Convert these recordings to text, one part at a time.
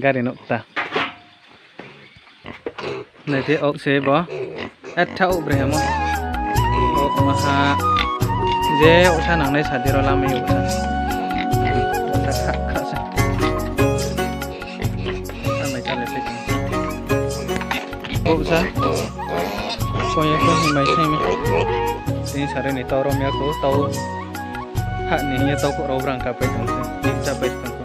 gari nokta nanti ok se bo eta ok brehemo ok maha je usa nangnai sadiro lama yo usa tak kak se sampai kali se ok usa soalnya ko himai sai mi ini sare ni taurom ya ko tau hak ni ya tau ko robrang kapai tang se ni capai tang ko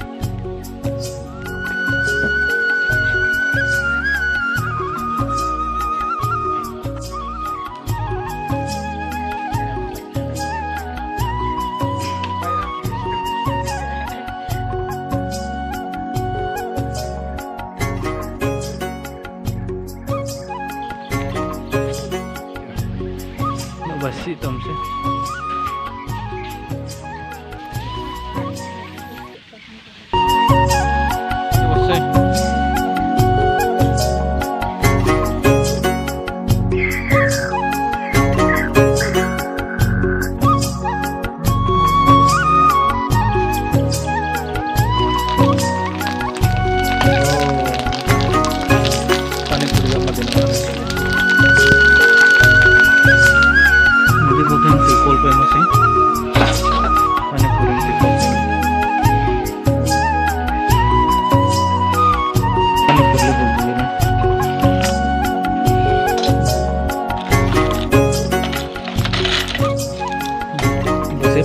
basi तुमसे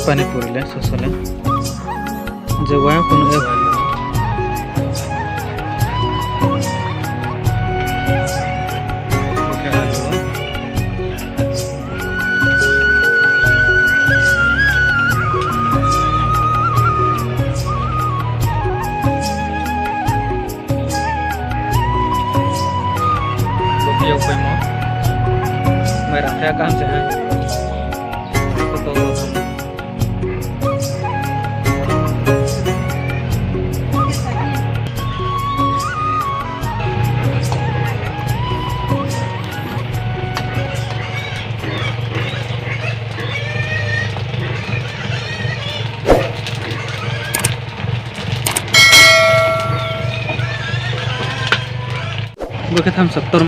पानी पूरी ले सोसले जगह कोनो ए भाई yo koy mo may rangka kam se ha to gue ketam sektor